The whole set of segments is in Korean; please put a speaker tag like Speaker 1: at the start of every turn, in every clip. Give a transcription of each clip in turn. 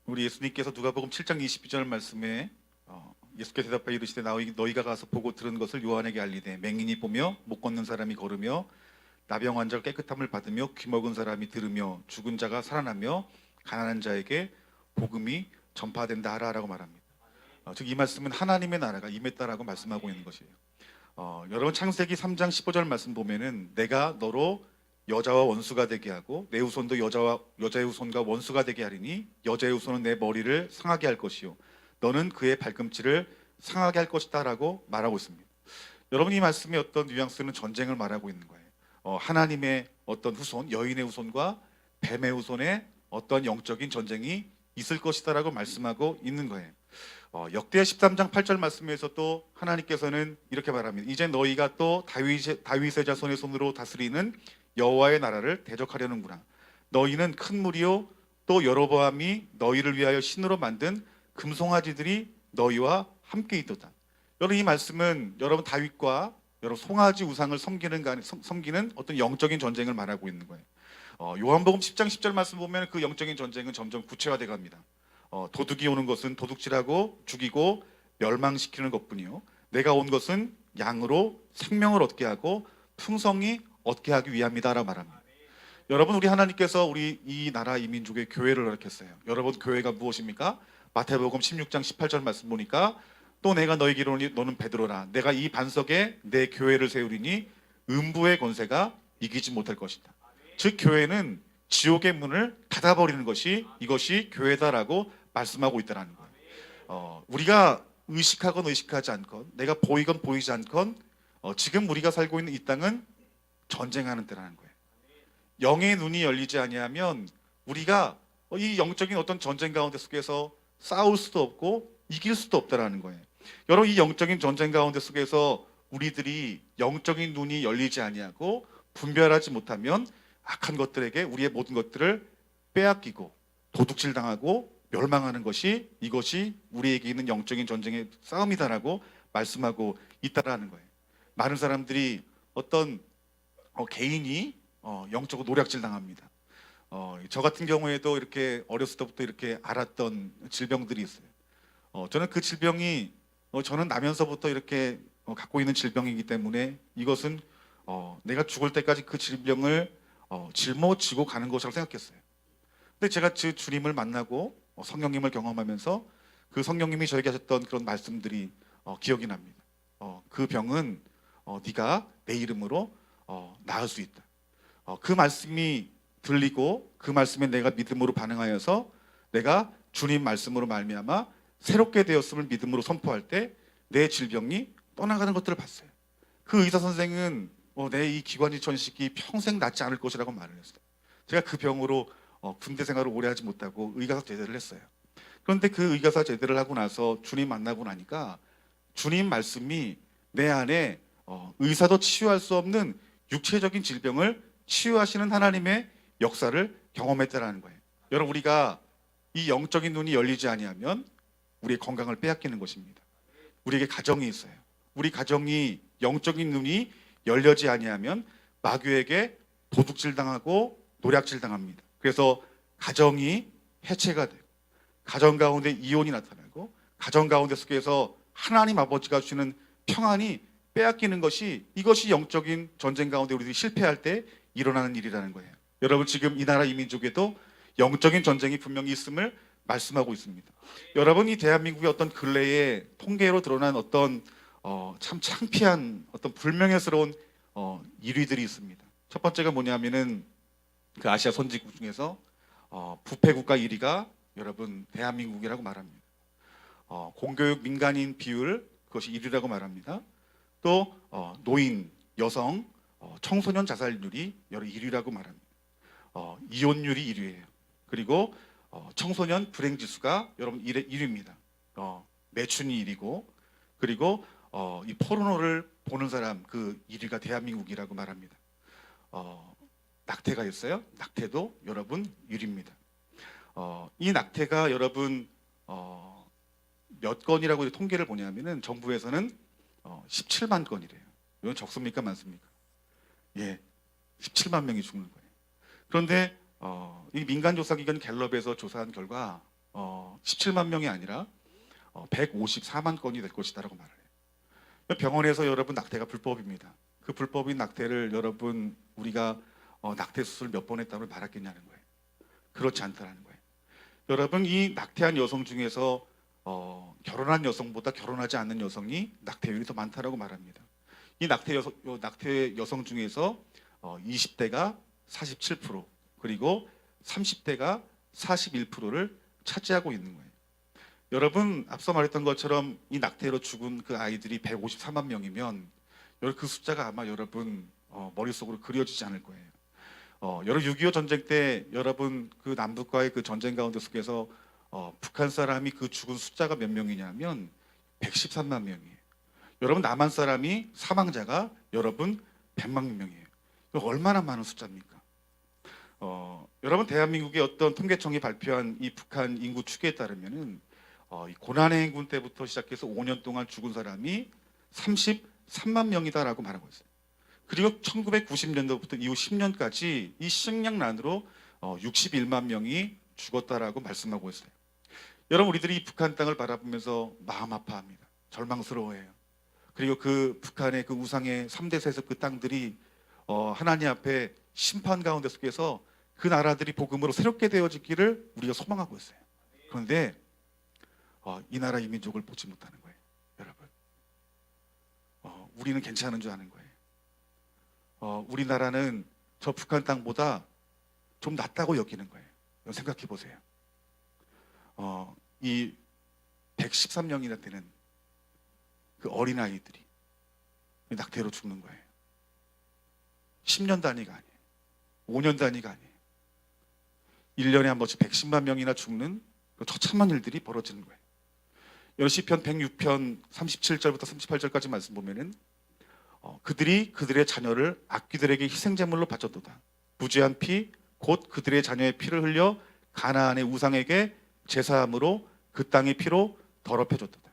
Speaker 1: 우리 예수님께서 누가복음 7장 22절 말씀에 예수께서 대답하여 이르시되 너희가 가서 보고 들은 것을 요한에게 알리되 맹인이 보며 못 걷는 사람이 걸으며 나병 환자가 깨끗함을 받으며 귀 먹은 사람이 들으며 죽은 자가 살아나며 가난한 자에게 복음이 전파된다 하라라고 말합니다. 즉 이 말씀은 하나님의 나라가 임했다라고 말씀하고 있는 것이에요. 여러분 창세기 3장 15절 말씀 보면은 내가 너로 여자와 원수가 되게 하고 내 후손도 여자의 후손과 원수가 되게 하리니 여자의 후손은 내 머리를 상하게 할 것이요 너는 그의 발꿈치를 상하게 할 것이다 라고 말하고 있습니다. 여러분 이 말씀의 어떤 뉘앙스는 전쟁을 말하고 있는 거예요. 하나님의 어떤 후손, 여인의 후손과 뱀의 후손의 어떤 영적인 전쟁이 있을 것이다 라고 말씀하고 있는 거예요. 역대하 13장 8절 말씀에서 또 하나님께서는 이렇게 말합니다. 이제 너희가 또 다윗의 자손의 손으로 다스리는 여호와의 나라를 대적하려는구나. 너희는 큰 무리요 또 여로보암이 너희를 위하여 신으로 만든 금송아지들이 너희와 함께 있도다. 여러분 이 말씀은 여러분 다윗과 여러분 송아지 우상을 섬기는 어떤 영적인 전쟁을 말하고 있는 거예요. 요한복음 10장 10절 말씀 보면 그 영적인 전쟁은 점점 구체화돼 갑니다. 도둑이 오는 것은 도둑질하고 죽이고 멸망시키는 것뿐이요 내가 온 것은 양으로 생명을 얻게 하고 풍성히 얻게 하기 위함이다라고 말합니다. 여러분 우리 하나님께서 우리 이 나라 이 민족의 교회를 허락했어요. 여러분 교회가 무엇입니까? 마태복음 16장 18절 말씀 보니까 또 내가 너에게 이르노니 너는 베드로라 내가 이 반석에 내 교회를 세우리니 음부의 권세가 이기지 못할 것이다. 즉 교회는 지옥의 문을 닫아버리는 것이 이것이 교회다라고 말씀하고 있다는 거예요. 우리가 의식하건 의식하지 않건 내가 보이건 보이지 않건 지금 우리가 살고 있는 이 땅은 전쟁하는 때라는 거예요. 영의 눈이 열리지 아니하면 우리가 이 영적인 어떤 전쟁 가운데 속에서 싸울 수도 없고 이길 수도 없다라는 거예요. 여러분 이 영적인 전쟁 가운데 속에서 우리들이 영적인 눈이 열리지 아니하고 분별하지 못하면 악한 것들에게 우리의 모든 것들을 빼앗기고 도둑질 당하고 멸망하는 것이 이것이 우리에게 있는 영적인 전쟁의 싸움이다라고 말씀하고 있다라는 거예요. 많은 사람들이 어떤 개인이 영적으로 노략질 당합니다. 저 같은 경우에도 이렇게 어렸을 때부터 이렇게 알았던 질병들이 있어요. 저는 그 질병이 저는 나면서부터 이렇게 갖고 있는 질병이기 때문에 이것은 내가 죽을 때까지 그 질병을 짊어지고 가는 것이라고 생각했어요. 근데 제가 그 주님을 만나고 성령님을 경험하면서 그 성령님이 저에게 하셨던 그런 말씀들이 기억이 납니다. 그 병은 네가 내 이름으로 나을 수 있다. 그 말씀이 들리고 그 말씀에 내가 믿음으로 반응하여서 내가 주님 말씀으로 말미암아 새롭게 되었음을 믿음으로 선포할 때 내 질병이 떠나가는 것들을 봤어요. 그 의사 선생은 내 이 기관지 천식이 평생 낫지 않을 것이라고 말을 했어요. 제가 그 병으로 군대 생활을 오래 하지 못하고 의가사 제대를 했어요. 그런데 그 의가사 제대를 하고 나서 주님 만나고 나니까 주님 말씀이 내 안에 의사도 치유할 수 없는 육체적인 질병을 치유하시는 하나님의 역사를 경험했다라는 거예요. 여러분 우리가 이 영적인 눈이 열리지 아니하면 우리의 건강을 빼앗기는 것입니다. 우리에게 가정이 있어요. 우리 가정이 영적인 눈이 열려지 아니하면 마귀에게 도둑질 당하고 노략질 당합니다. 그래서 가정이 해체가 되고 가정 가운데 이혼이 나타나고 가정 가운데 속에서 하나님 아버지가 주시는 평안이 빼앗기는 것이 이것이 영적인 전쟁 가운데 우리들이 실패할 때 일어나는 일이라는 거예요. 여러분 지금 이 나라 이 민족에도 영적인 전쟁이 분명히 있음을 말씀하고 있습니다. 여러분 이 대한민국의 어떤 근래에 통계로 드러난 어떤 참 창피한 어떤 불명예스러운 일위들이 있습니다. 첫 번째가 뭐냐면은 그 아시아 선진국 중에서 부패 국가 1위가 여러분 대한민국이라고 말합니다. 공교육 민간인 비율 그것이 1위라고 말합니다. 또 노인, 여성, 청소년 자살률이 여러 1위라고 말합니다. 이혼율이 1위예요. 그리고 청소년 불행 지수가 여러분 1위입니다. 매춘이 1위고 그리고 이 포르노를 보는 사람 그 1위가 대한민국이라고 말합니다. 낙태가 있어요. 낙태도 여러분 1위입니다. 이 낙태가 여러분 몇 건이라고 통계를 보냐면은 정부에서는 17만 건이래요. 이건 적습니까 많습니까? 예, 17만 명이 죽는 거예요. 그런데 이 민간조사기관 갤럽에서 조사한 결과 17만 명이 아니라 154만 건이 될 것이다라고 말을 해요. 병원에서 여러분 낙태가 불법입니다. 그 불법인 낙태를 여러분 우리가 낙태 수술 몇 번 했다고 말하겠냐는 거예요. 그렇지 않다라는 거예요. 여러분 이 낙태한 여성 중에서 결혼한 여성보다 결혼하지 않는 여성이 낙태율이 더 많다라고 말합니다. 이 낙태 여성 중에서 20대가 47% 그리고 30대가 41%를 차지하고 있는 거예요. 여러분 앞서 말했던 것처럼 이 낙태로 죽은 그 아이들이 154만 명이면 그 숫자가 아마 여러분 머릿속으로 그려지지 않을 거예요. 여러 6.25 전쟁 때 여러분 그 남북과의 그 전쟁 가운데 속에서 북한 사람이 그 죽은 숫자가 몇 명이냐면 113만 명이에요. 여러분 남한 사람이 사망자가 여러분 100만 명이에요. 얼마나 많은 숫자입니까? 여러분 대한민국의 어떤 통계청이 발표한 이 북한 인구 추계에 따르면은 이 고난의 행군 때부터 시작해서 5년 동안 죽은 사람이 33만 명이다라고 말하고 있어요. 그리고 1990년도부터 이후 10년까지 이 식량난으로 61만 명이 죽었다라고 말씀하고 있어요. 여러분 우리들이 이 북한 땅을 바라보면서 마음 아파합니다. 절망스러워해요. 그리고 그 북한의 그 우상의 3대 세습 그 땅들이 하나님 앞에 심판 가운데 속에서 그 나라들이 복음으로 새롭게 되어지기를 우리가 소망하고 있어요. 그런데 이 나라 이 민족을 보지 못하는 거예요. 여러분 우리는 괜찮은 줄 아는 거예요. 우리나라는 저 북한 땅보다 좀 낫다고 여기는 거예요. 생각해 보세요. 이 113명이나 되는 그 어린아이들이 낙태로 죽는 거예요. 10년 단위가 아니에요. 5년 단위가 아니에요. 1년에 한 번씩 110만 명이나 죽는 그 처참한 일들이 벌어지는 거예요. 시편 106편 37절부터 38절까지 말씀 보면은 그들이 그들의 자녀를 악귀들에게 희생제물로 바쳤도다. 무죄한 피 곧 그들의 자녀의 피를 흘려 가나안의 우상에게 제사함으로 그 땅의 피로 더럽혀줬도다.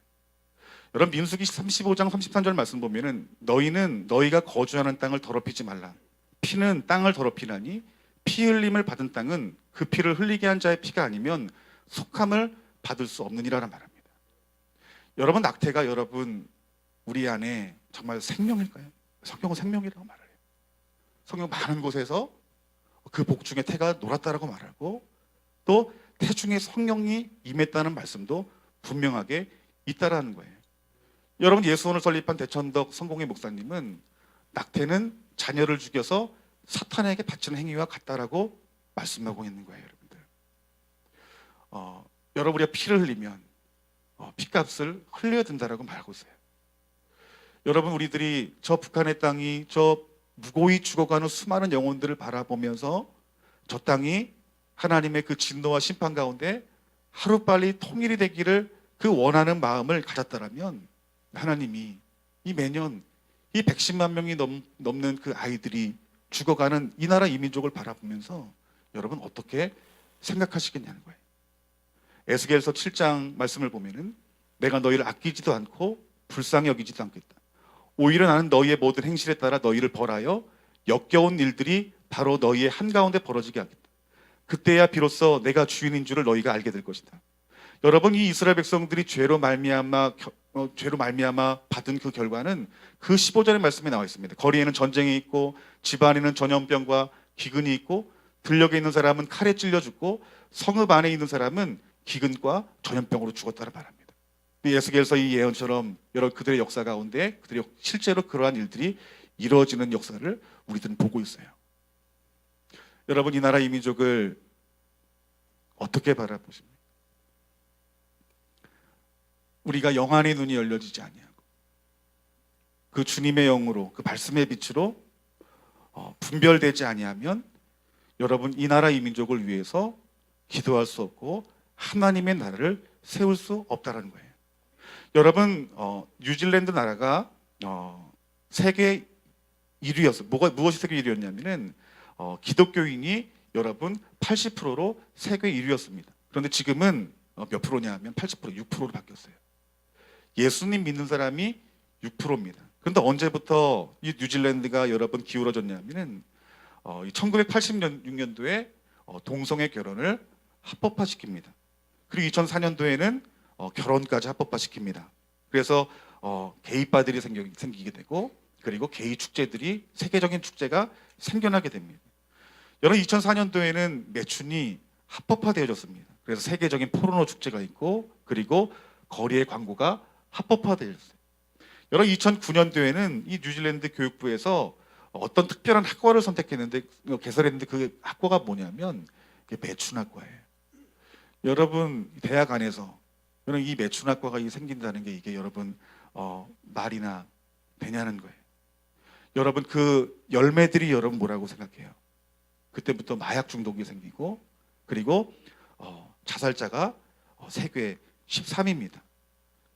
Speaker 1: 여러분 민수기 35장 33절 말씀 보면은 너희는 너희가 거주하는 땅을 더럽히지 말라. 피는 땅을 더럽히나니 피 흘림을 받은 땅은 그 피를 흘리게 한 자의 피가 아니면 속함을 받을 수 없느니라라 말합니다. 여러분 낙태가 여러분 우리 안에 정말 생명일까요? 성경은 생명이라고 말해요. 성경 많은 곳에서 그 복중에 태가 놀았다라고 말하고 또 태중에 성령이 임했다는 말씀도 분명하게 있다라는 거예요. 여러분 예수원을 설립한 대천덕 성공회 목사님은 낙태는 자녀를 죽여서 사탄에게 바치는 행위와 같다라고 말씀하고 있는 거예요. 여러분들 여러분 우리가 피를 흘리면 피값을 흘려야 된다라고 말하고 있어요. 여러분 우리들이 저 북한의 땅이 저 무고히 죽어가는 수많은 영혼들을 바라보면서 저 땅이 하나님의 그 진노와 심판 가운데 하루빨리 통일이 되기를 그 원하는 마음을 가졌다라면 하나님이 이 매년 이 110만 명이 넘는 그 아이들이 죽어가는 이 나라 이 민족을 바라보면서 여러분 어떻게 생각하시겠냐는 거예요. 에스겔서 7장 말씀을 보면은 내가 너희를 아끼지도 않고 불쌍히 여기지도 않겠다. 오히려 나는 너희의 모든 행실에 따라 너희를 벌하여 역겨운 일들이 바로 너희의 한가운데 벌어지게 하겠다. 그때야 비로소 내가 주인인 줄을 너희가 알게 될 것이다. 여러분 이 이스라엘 백성들이 죄로 말미암아 받은 그 결과는 그 15절의 말씀에 나와 있습니다. 거리에는 전쟁이 있고 집안에는 전염병과 기근이 있고 들녘에 있는 사람은 칼에 찔려 죽고 성읍 안에 있는 사람은 기근과 전염병으로 죽었다는 말합니다. 에스겔서 이 예언처럼 여러 그들의 역사 가운데 그들이 실제로 그러한 일들이 이루어지는 역사를 우리들은 보고 있어요. 여러분 이 나라 이 민족을 어떻게 바라보십니까? 우리가 영안의 눈이 열려지지 아니하고 그 주님의 영으로 그 말씀의 빛으로 분별되지 아니하면 여러분 이 나라 이 민족을 위해서 기도할 수 없고 하나님의 나라를 세울 수 없다는 거예요. 여러분 뉴질랜드 나라가 세계 1위였어요. 무엇이 세계 1위였냐면은 기독교인이 여러분 80%로 세계 1위였습니다. 그런데 지금은 몇 프로냐 하면 80%, 6%로 바뀌었어요. 예수님 믿는 사람이 6%입니다. 그런데 언제부터 이 뉴질랜드가 여러분 기울어졌냐면은 1986년도에 동성애 결혼을 합법화시킵니다. 그리고 2004년도에는 결혼까지 합법화시킵니다. 그래서 게이바들이 생기게 되고, 그리고 게이 축제들이, 세계적인 축제가 생겨나게 됩니다. 여러분, 2004년도에는 매춘이 합법화되어졌습니다. 그래서 세계적인 포르노 축제가 있고, 그리고 거리의 광고가 합법화되어졌어요. 여러분, 2009년도에는 이 뉴질랜드 교육부에서 어떤 특별한 학과를 선택했는데, 개설했는데, 그 학과가 뭐냐면 매춘학과예요. 여러분, 대학 안에서 여러분, 이 매춘학과가 생긴다는 게 이게 여러분 말이나 되냐는 거예요. 여러분, 그 열매들이 여러분 뭐라고 생각해요? 그때부터 마약 중독이 생기고, 그리고 자살자가 세계 13위입니다.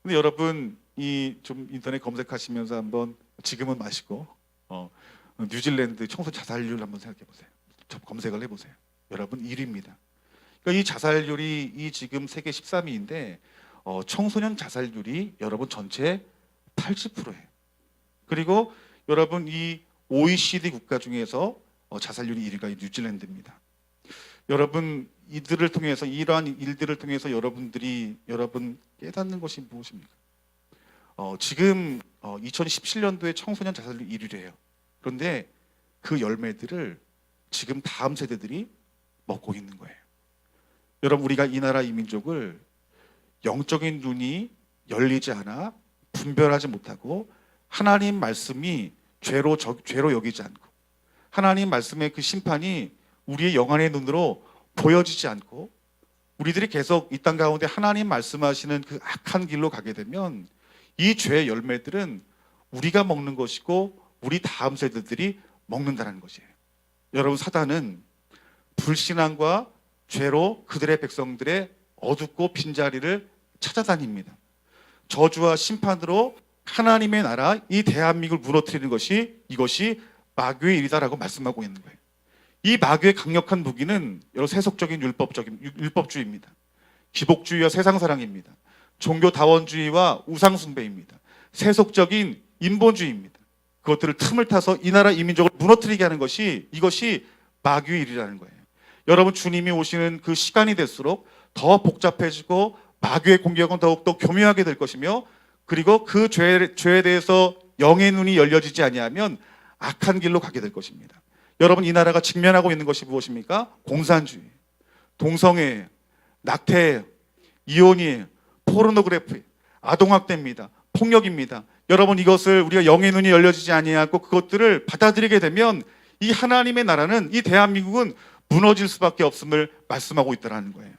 Speaker 1: 근데 여러분, 이 좀 인터넷 검색하시면서 한번, 지금은 마시고 뉴질랜드 청소 자살률 한번 생각해 보세요. 검색을 해보세요. 여러분, 1위입니다. 그러니까 이 자살률이 이 지금 세계 13위인데 청소년 자살률이 여러분 전체 80%예요. 그리고 여러분, 이 OECD 국가 중에서 자살률이 1위가 뉴질랜드입니다. 여러분, 이들을 통해서, 이러한 일들을 통해서 여러분 깨닫는 것이 무엇입니까? 지금 2017년도에 청소년 자살률 1위래요. 그런데 그 열매들을 지금 다음 세대들이 먹고 있는 거예요. 여러분, 우리가 이 나라 이 민족을 영적인 눈이 열리지 않아 분별하지 못하고, 하나님 말씀이 죄로 여기지 않고, 하나님 말씀의 그 심판이 우리의 영안의 눈으로 보여지지 않고, 우리들이 계속 이 땅 가운데 하나님 말씀하시는 그 악한 길로 가게 되면 이 죄의 열매들은 우리가 먹는 것이고 우리 다음 세대들이 먹는다는 것이에요. 여러분, 사단은 불신앙과 죄로 그들의 백성들의 어둡고 빈자리를 찾아다닙니다. 저주와 심판으로 하나님의 나라, 이 대한민국을 무너뜨리는 것이, 이것이 마귀의 일이다라고 말씀하고 있는 거예요. 이 마귀의 강력한 무기는 여러 세속적인 율법주의입니다. 기복주의와 세상사랑입니다. 종교다원주의와 우상숭배입니다. 세속적인 인본주의입니다. 그것들을 틈을 타서 이 나라 이 민족을 무너뜨리게 하는 것이, 이것이 마귀의 일이라는 거예요. 여러분, 주님이 오시는 그 시간이 될수록 더 복잡해지고 마귀의 공격은 더욱더 교묘하게 될 것이며, 그리고 그 죄에 대해서 영의 눈이 열려지지 아니하면 악한 길로 가게 될 것입니다. 여러분, 이 나라가 직면하고 있는 것이 무엇입니까? 공산주의, 동성애, 낙태, 이혼이에요. 포르노그래피, 아동학대입니다. 폭력입니다. 여러분, 이것을 우리가 영의 눈이 열려지지 아니하고 그것들을 받아들이게 되면 이 하나님의 나라는, 이 대한민국은 무너질 수밖에 없음을 말씀하고 있다는 거예요.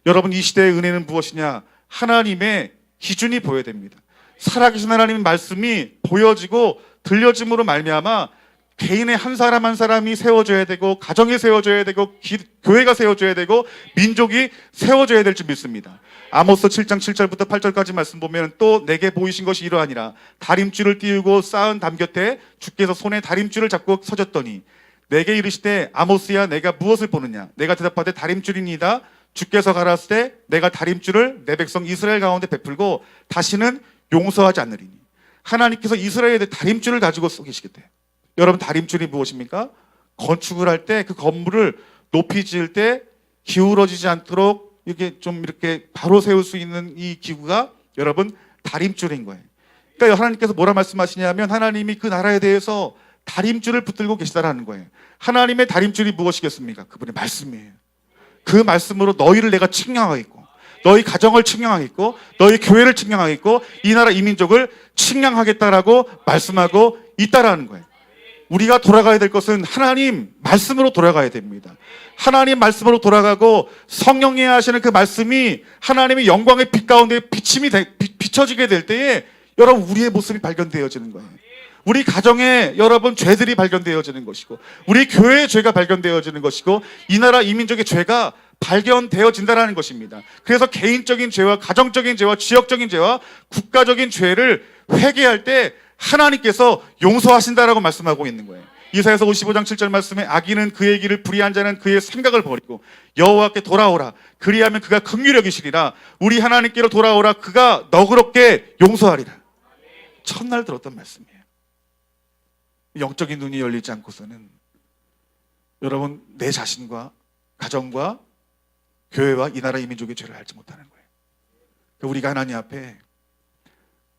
Speaker 1: 여러분, 이 시대의 은혜는 무엇이냐? 하나님의 기준이 보여야 됩니다. 살아계신 하나님의 말씀이 보여지고 들려짐으로 말미암아 개인의 한 사람 한 사람이 세워져야 되고, 가정이 세워져야 되고, 교회가 세워져야 되고, 민족이 세워져야 될 줄 믿습니다. 아모스 7장 7절부터 8절까지 말씀 보면, 또 내게 보이신 것이 이러하니라. 다림줄을 띄우고 쌓은 담 곁에 주께서 손에 다림줄을 잡고 서졌더니 내게 이르시되, 아모스야, 내가 무엇을 보느냐? 내가 대답하되 다림줄이니이다. 주께서 가라사대 내가 다림줄을 내 백성 이스라엘 가운데 베풀고 다시는 용서하지 않으리니. 하나님께서 이스라엘의 다림줄을 가지고 서 계시겠대. 여러분, 다림줄이 무엇입니까? 건축을 할 때, 그 건물을 높이 지을 때 기울어지지 않도록 이렇게 바로 세울 수 있는 이 기구가 여러분 다림줄인 거예요. 그러니까 하나님께서 뭐라 말씀하시냐면, 하나님이 그 나라에 대해서 다림줄을 붙들고 계시다라는 거예요. 하나님의 다림줄이 무엇이겠습니까? 그분의 말씀이에요. 그 말씀으로 너희를 내가 측량하겠고, 너희 가정을 측량하겠고, 너희 교회를 측량하겠고, 이 나라 이 민족을 측량하겠다라고 말씀하고 있다라는 거예요. 우리가 돌아가야 될 것은 하나님 말씀으로 돌아가야 됩니다. 하나님 말씀으로 돌아가고, 성령이 하시는 그 말씀이 하나님의 영광의 빛 가운데 비춰지게 될 때에 여러분, 우리의 모습이 발견되어지는 거예요. 우리 가정에 여러분 죄들이 발견되어지는 것이고, 우리 교회의 죄가 발견되어지는 것이고, 이 나라 이 민족의 죄가 발견되어진다는 것입니다. 그래서 개인적인 죄와 가정적인 죄와 지역적인 죄와 국가적인 죄를 회개할 때 하나님께서 용서하신다라고 말씀하고 있는 거예요. 이사야서 55장 7절 말씀에, 악인은 그의 길을 불의한 자는 그의 생각을 버리고 여호와께 돌아오라. 그리하면 그가 긍휼히 여기시리라. 우리 하나님께로 돌아오라. 그가 너그럽게 용서하리라. 첫날 들었던 말씀이에요. 영적인 눈이 열리지 않고서는 여러분, 내 자신과 가정과 교회와 이 나라 이 민족의 죄를 알지 못하는 거예요. 우리가 하나님 앞에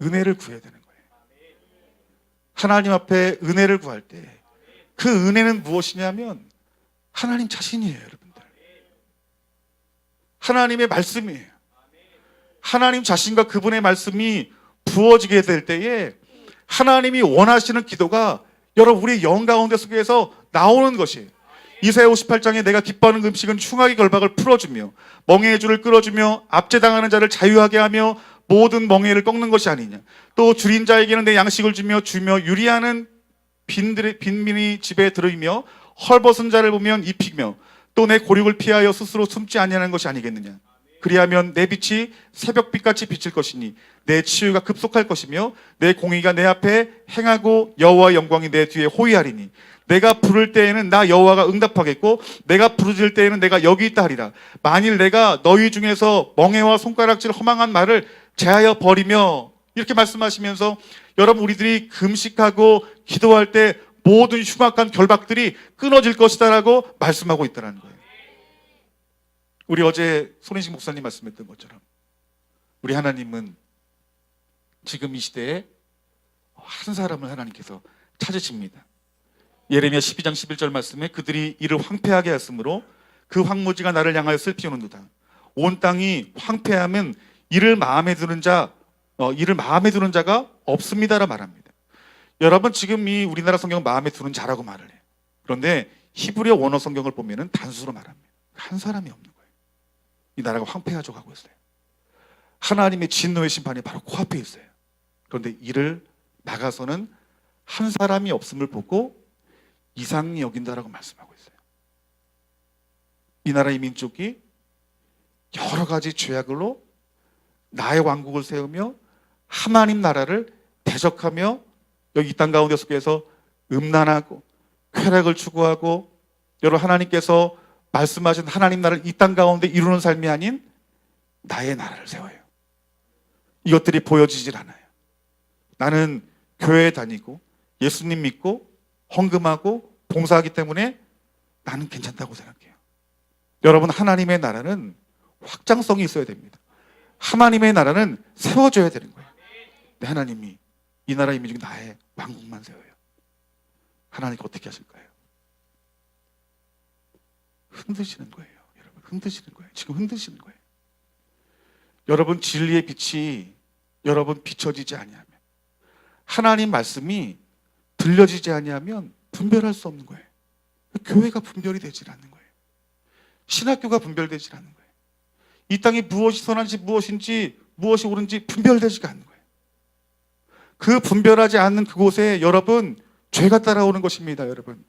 Speaker 1: 은혜를 구해야 되는 거예요. 하나님 앞에 은혜를 구할 때 그 은혜는 무엇이냐면 하나님 자신이에요, 여러분들. 하나님의 말씀이에요. 하나님 자신과 그분의 말씀이 부어지게 될 때에 하나님이 원하시는 기도가 여러분 우리의 영 가운데 속에서 나오는 것이에요. 이사야 58장에 내가 기뻐하는 음식은 흉악의 결박을 풀어주며 멍에의 줄을 끌어주며 압제당하는 자를 자유하게 하며 모든 멍에를 꺾는 것이 아니냐. 또 줄인 자에게는 내 양식을 주며 유리하는 빈민이 집에 들으며 헐벗은 자를 보면 입히며 또 내 고륙을 피하여 스스로 숨지 아니하는 것이 아니겠느냐. 그리하면 내 빛이 새벽빛같이 비칠 것이니 내 치유가 급속할 것이며 내 공의가 내 앞에 행하고 여호와의 영광이 내 뒤에 호위하리니 내가 부를 때에는 나 여호와가 응답하겠고 내가 부르짖을 때에는 내가 여기 있다 하리라. 만일 내가 너희 중에서 멍에와 손가락질 허망한 말을 제하여 버리며, 이렇게 말씀하시면서 여러분 우리들이 금식하고 기도할 때 모든 흉악한 결박들이 끊어질 것이다 라고 말씀하고 있다는 거예요. 우리 어제 손인식 목사님 말씀했던 것처럼 우리 하나님은 지금 이 시대에 한 사람을 하나님께서 찾으십니다. 예레미야 12장 11절 말씀에 그들이 이를 황폐하게 했으므로 그 황무지가 나를 향하여 슬피 우는도다. 온 땅이 황폐하면 이를 마음에 두는 자가 없습니다라 말합니다. 여러분 지금 이 우리나라 성경은 마음에 두는 자라고 말을 해요. 그런데 히브리어 원어 성경을 보면은 단수로 말합니다. 한 사람이 없는 거예요. 이 나라가 황폐하져 가고 있어요. 하나님의 진노의 심판이 바로 코앞에 있어요. 그런데 이를 나가서는 한 사람이 없음을 보고 이상히 여긴다라고 말씀하고 있어요. 이 나라 이 민족이 여러 가지 죄악으로 나의 왕국을 세우며 하나님 나라를 대적하며 여기 이 땅 가운데 속에서 음란하고 쾌락을 추구하고 여러분 하나님께서 말씀하신 하나님 나라를 이 땅 가운데 이루는 삶이 아닌 나의 나라를 세워요. 이것들이 보여지질 않아요. 나는 교회에 다니고 예수님 믿고 헌금하고 봉사하기 때문에 나는 괜찮다고 생각해요. 여러분 하나님의 나라는 확장성이 있어야 됩니다. 하나님의 나라는 세워져야 되는 거예요. 근데 하나님이 이 나라 이 민족이 나의 왕국만 세워요. 하나님께 어떻게 하실까요? 흔드시는 거예요. 여러분 흔드시는 거예요. 지금 흔드시는 거예요. 여러분 진리의 빛이 여러분 비춰지지 아니하면, 하나님 말씀이 들려지지 아니하면 분별할 수 없는 거예요. 교회가 분별이 되질 않는 거예요. 신학교가 분별되질 않는 거예요. 이 땅에 무엇이 선한지 무엇이 옳은지 분별되지가 않는 거예요. 그 분별하지 않는 그곳에 여러분 죄가 따라오는 것입니다. 여러분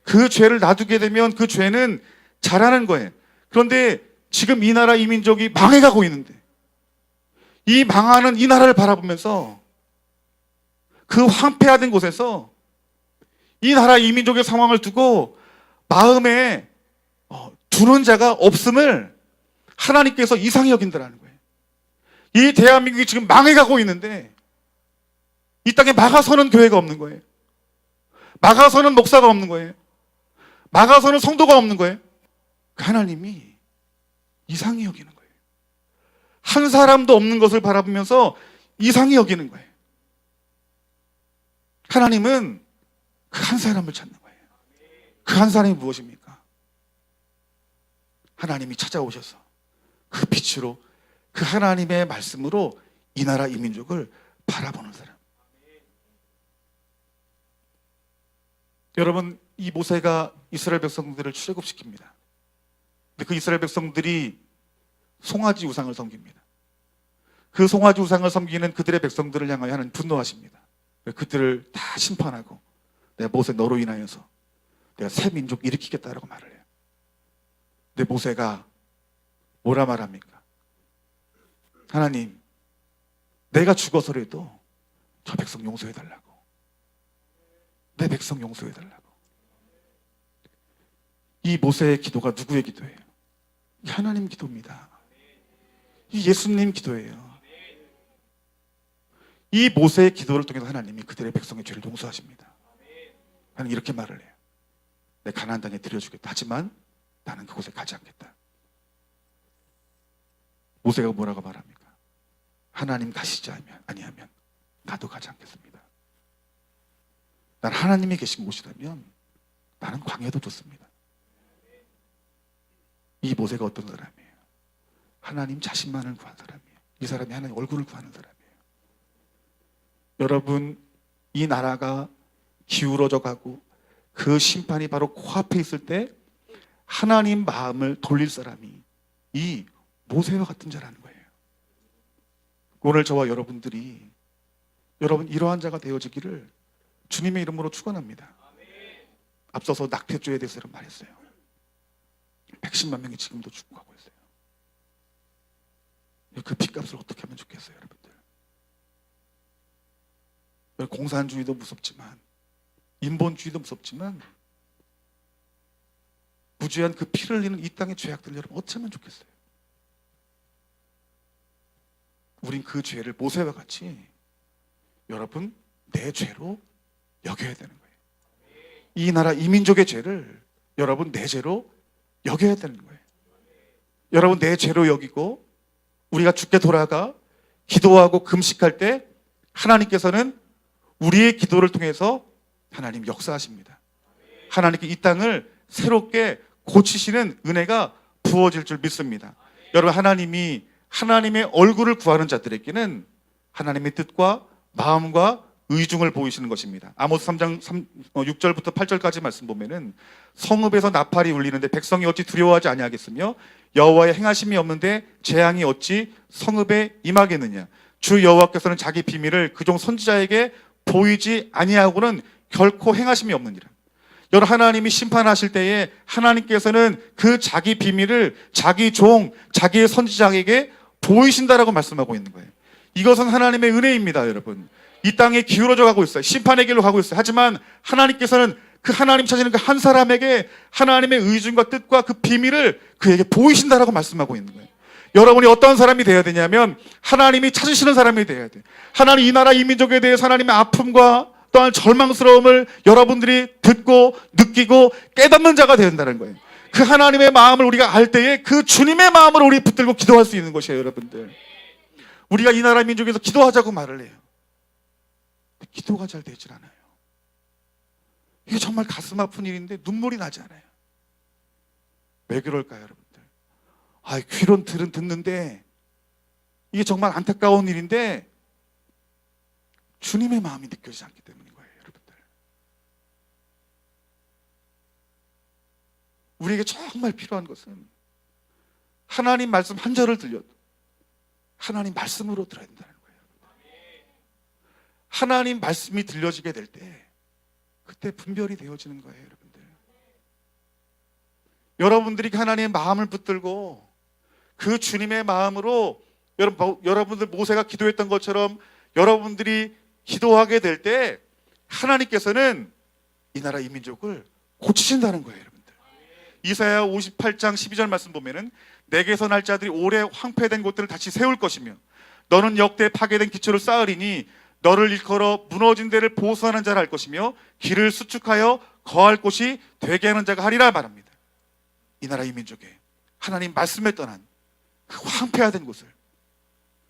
Speaker 1: 그 죄를 놔두게 되면 그 죄는 자라는 거예요. 그런데 지금 이 나라 이 민족이 망해가고 있는데 이 망하는 이 나라를 바라보면서 그 황폐화된 곳에서 이 나라 이 민족의 상황을 두고 마음에 두는 자가 없음을 하나님께서 이상히 여긴다는 거예요. 이 대한민국이 지금 망해가고 있는데 이 땅에 막아서는 교회가 없는 거예요. 막아서는 목사가 없는 거예요. 막아서는 성도가 없는 거예요. 하나님이 이상히 여기는 거예요. 한 사람도 없는 것을 바라보면서 이상히 여기는 거예요. 하나님은 그 한 사람을 찾는 거예요. 그 한 사람이 무엇입니까? 하나님이 찾아오셔서 그 빛으로 그 하나님의 말씀으로 이 나라 이 민족을 바라보는 사람. 여러분 이 모세가 이스라엘 백성들을 출애굽시킵니다. 근데 그 이스라엘 백성들이 송아지 우상을 섬깁니다. 그 송아지 우상을 섬기는 그들의 백성들을 향하여 하나님 분노하십니다. 그들을 다 심판하고 내가 모세 너로 인하여서 내가 새 민족 일으키겠다라고 말을 해요. 근데 모세가 뭐라 말합니까? 하나님 내가 죽어서라도 저 백성 용서해달라고, 내 백성 용서해달라고. 이 모세의 기도가 누구의 기도예요? 이 하나님 기도입니다. 이 예수님 기도예요. 이 모세의 기도를 통해서 하나님이 그들의 백성의 죄를 용서하십니다. 하나님 이렇게 말을 해요. 내 가나안 땅에 들여주겠다. 하지만 나는 그곳에 가지 않겠다. 모세가 뭐라고 말합니까? 하나님 가시지 아니하면 나도 가지 않겠습니다. 난 하나님이 계신 곳이라면 나는 광야도 좋습니다. 이 모세가 어떤 사람이에요? 하나님 자신만을 구한 사람이에요. 이 사람이 하나님 얼굴을 구하는 사람이에요. 여러분, 이 나라가 기울어져 가고 그 심판이 바로 코앞에 있을 때 하나님 마음을 돌릴 사람이 이 모세와 같은 자라는 거예요. 오늘 저와 여러분들이 여러분 이러한 자가 되어지기를 주님의 이름으로 축원합니다. 앞서서 낙태죄에 대해서 말했어요. 110만 명이 지금도 죽어가고 있어요. 그 핏값을 어떻게 하면 좋겠어요, 여러분들? 공산주의도 무섭지만 인본주의도 무섭지만 무죄한 그 피를 흘리는 이 땅의 죄악들 여러분 어쩌면 좋겠어요? 우린 그 죄를 모세와 같이 여러분 내 죄로 여겨야 되는 거예요. 이 나라 이민족의 죄를 여러분 내 죄로 여겨야 되는 거예요. 여러분 내 죄로 여기고 우리가 주께 돌아가 기도하고 금식할 때 하나님께서는 우리의 기도를 통해서 하나님 역사하십니다. 하나님께 이 땅을 새롭게 고치시는 은혜가 부어질 줄 믿습니다. 여러분 하나님이 하나님의 얼굴을 구하는 자들에게는 하나님의 뜻과 마음과 의중을 보이시는 것입니다. 아모스 3장 6절부터 8절까지 말씀 보면은 성읍에서 나팔이 울리는데 백성이 어찌 두려워하지 아니하겠으며 여호와의 행하심이 없는데 재앙이 어찌 성읍에 임하겠느냐. 주 여호와께서는 자기 비밀을 그종 선지자에게 보이지 아니하고는 결코 행하심이 없느니라. 여러분 하나님이 심판하실 때에 하나님께서는 그 자기 비밀을 자기 종, 자기의 선지자에게 보이신다라고 말씀하고 있는 거예요. 이것은 하나님의 은혜입니다, 여러분. 이 땅에 기울어져 가고 있어요. 심판의 길로 가고 있어요. 하지만 하나님께서는 그 하나님 찾으는 그 한 사람에게 하나님의 의중과 뜻과 그 비밀을 그에게 보이신다라고 말씀하고 있는 거예요. 여러분이 어떤 사람이 되어야 되냐면 하나님이 찾으시는 사람이 되어야 돼요. 하나님 이 나라 이 민족에 대해서 하나님의 아픔과 또한 절망스러움을 여러분들이 듣고 느끼고 깨닫는 자가 되야 된다는 거예요. 그 하나님의 마음을 우리가 알 때에 그 주님의 마음을 우리 붙들고 기도할 수 있는 것이에요, 여러분들. 우리가 이 나라 민족에서 기도하자고 말을 해요. 기도가 잘 되질 않아요. 이게 정말 가슴 아픈 일인데 눈물이 나지 않아요. 왜 그럴까요, 여러분들? 귀론들은 듣는데 이게 정말 안타까운 일인데 주님의 마음이 느껴지지 않기 때문인 거예요, 여러분들. 우리에게 정말 필요한 것은 하나님 말씀 한 절을 들려도 하나님 말씀으로 들어야 된다는 거예요. 하나님 말씀이 들려지게 될 때 그때 분별이 되어지는 거예요, 여러분들. 여러분들이 하나님의 마음을 붙들고 그 주님의 마음으로 여러분들 모세가 기도했던 것처럼 여러분들이 기도하게 될 때 하나님께서는 이 나라 이 민족을 고치신다는 거예요, 여러분들. 이사야 58장 12절 말씀 보면은 내게서 날 자들이 오래 황폐된 곳들을 다시 세울 것이며 너는 역대 파괴된 기초를 쌓으리니 너를 일컬어 무너진 데를 보수하는 자라 할 것이며 길을 수축하여 거할 곳이 되게 하는 자가 하리라 말합니다. 이 나라 이 민족에 하나님 말씀에 떠난 그 황폐화된 곳을,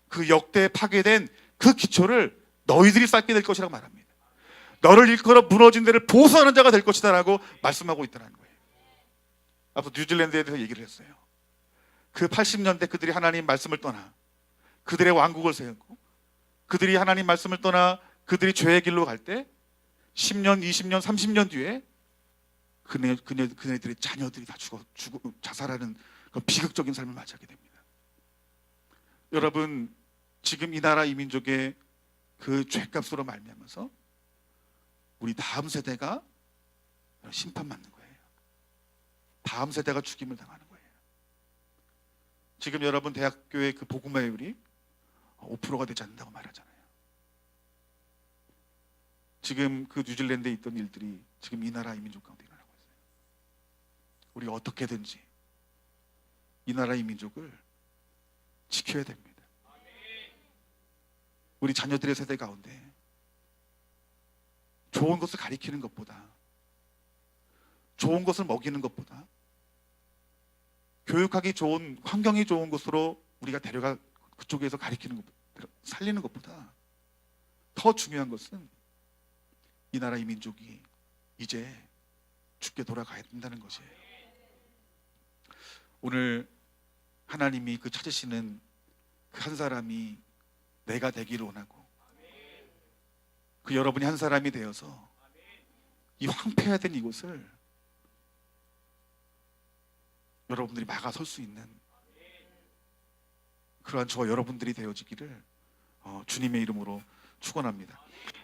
Speaker 1: 그 역대 파괴된 그 기초를 너희들이 쌓게 될 것이라고 말합니다. 너를 일컬어 무너진 데를 보수하는 자가 될 것이다 라고 말씀하고 있다는 거예요. 앞서 뉴질랜드에 대해서 얘기를 했어요. 그 80년대 그들이 하나님 말씀을 떠나 그들의 왕국을 세웠고 그들이 하나님 말씀을 떠나 그들이 죄의 길로 갈 때 10년, 20년, 30년 뒤에 그네들의 자녀들이 다 자살하는 그런 비극적인 삶을 맞이하게 됩니다. 여러분, 지금 이 나라 이 민족의 그 죄값으로 말미암아서 우리 다음 세대가 심판받는 거예요. 다음 세대가 죽임을 당하는 거예요. 지금 여러분 대학교의 그 복음화율이 5%가 되지 않는다고 말하잖아요. 지금 그 뉴질랜드에 있던 일들이 지금 이 나라 이 민족 가운데 일어나고 있어요. 우리가 어떻게든지 이 나라 이 민족을 지켜야 됩니다. 우리 자녀들의 세대 가운데 좋은 것을 가리키는 것보다, 좋은 것을 먹이는 것보다 교육하기 좋은, 환경이 좋은 곳으로 우리가 데려가 그쪽에서 가리키는 것, 살리는 것보다 더 중요한 것은 이 나라 이 민족이 이제 죽게 돌아가야 된다는 것이에요. 오늘 하나님이 그 찾으시는 그 한 사람이 내가 되기를 원하고, 그 여러분이 한 사람이 되어서 이 황폐화된 이곳을 여러분들이 막아설 수 있는 그러한 저와 여러분들이 되어지기를 주님의 이름으로 축원합니다.